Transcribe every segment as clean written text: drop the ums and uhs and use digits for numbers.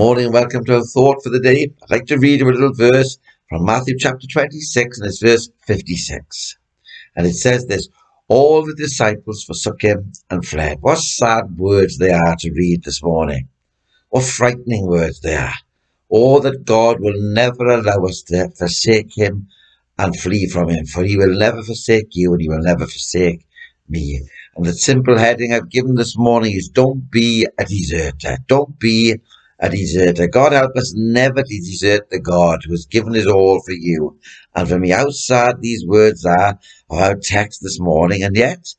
Morning and welcome to our thought for the day. I'd like to read you a little verse from Matthew chapter 26 and it's verse 56. And it says this: all the disciples forsook him and fled. What sad words they are to read this morning. What frightening words they are. Oh, that God will never allow us to forsake him and flee from him, for he will never forsake you and he will never forsake me. And the simple heading I've given this morning is: don't be a deserter. Don't be a deserter. God help us never to desert the God who has given his all for you and for me. How sad these words are of our text this morning, and yet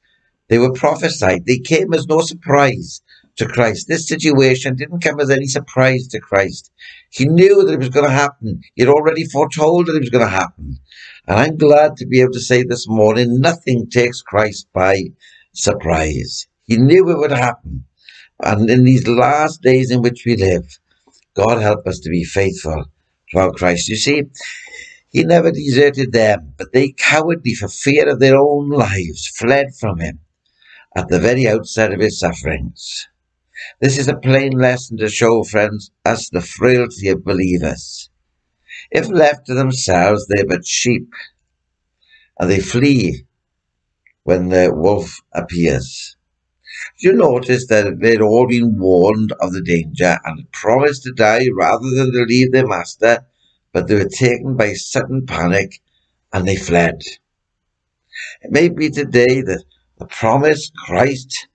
they were prophesied. They came as no surprise to Christ. This situation didn't come as any surprise to Christ. He knew that it was going to happen. He had already foretold that it was going to happen. And I'm glad to be able to say this morning, nothing takes Christ by surprise. He knew it would happen. And in these last days in which we live, God help us to be faithful to our Christ. You see, he never deserted them, but they cowardly, for fear of their own lives, fled from him at the very outset of his sufferings. This is a plain lesson to show, friends, us the frailty of believers. If left to themselves, they're but sheep, and they flee when the wolf appears. You notice that they'd all been warned of the danger and promised to die rather than to leave their master, but they were taken by sudden panic and they fled. It may be today that the promise Christ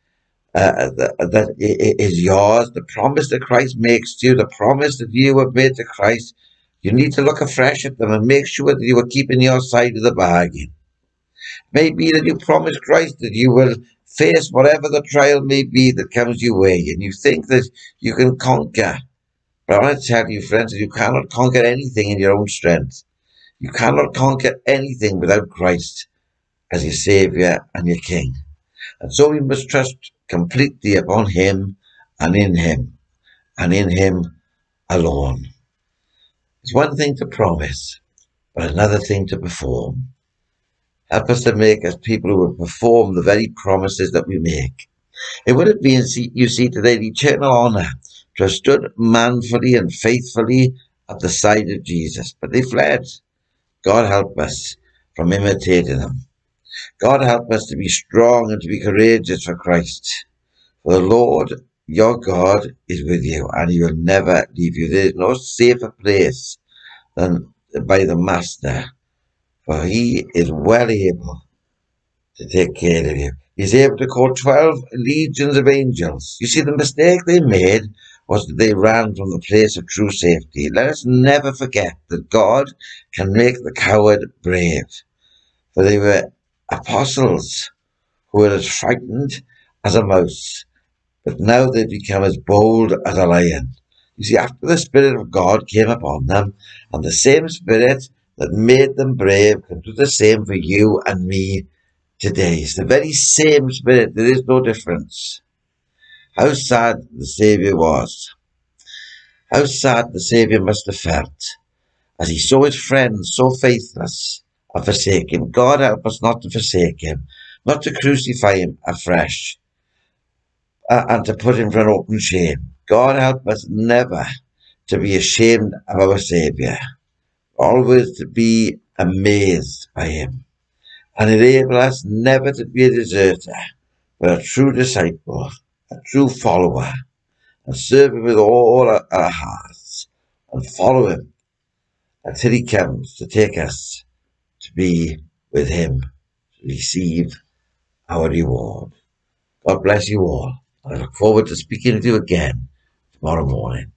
that is yours, the promise that Christ makes to you, the promise that you have made to Christ, you need to look afresh at them and make sure that you are keeping your side of the bargain. It may be that you promise Christ that you will face whatever the trial may be that comes your way, and you think that you can conquer. But I want to tell you, friends, that you cannot conquer anything in your own strength. You cannot conquer anything without Christ as your Saviour and your King. And so we must trust completely upon him and in him alone. It's one thing to promise, but another thing to perform. Help us to make us people who will perform the very promises that we make. It would have been, you see, today the eternal honour to have stood manfully and faithfully at the side of Jesus, but they fled. God help us from imitating them. God help us to be strong and to be courageous for Christ. For the Lord your God is with you, and he will never leave you. There is no safer place than by the Master, for he is well able to take care of you. He's able to call 12 legions of angels. You see, the mistake they made was that they ran from the place of true safety. Let us never forget that God can make the coward brave. For they were apostles who were as frightened as a mouse, but now they've become as bold as a lion. You see, after the Spirit of God came upon them, and the same Spirit that made them brave can do the same for you and me today. It's the very same Spirit. There is no difference. How sad the Saviour was. How sad the Saviour must have felt as he saw his friends so faithless and forsake him. God help us not to forsake him, not to crucify him afresh, and to put him for an open shame. God help us never to be ashamed of our Saviour, always to be amazed by him, and enable us never to be a deserter, but a true disciple, a true follower, and serve him with all our hearts, and follow him until he comes to take us to be with him, to receive our reward. God bless you all. I look forward to speaking with you again tomorrow morning.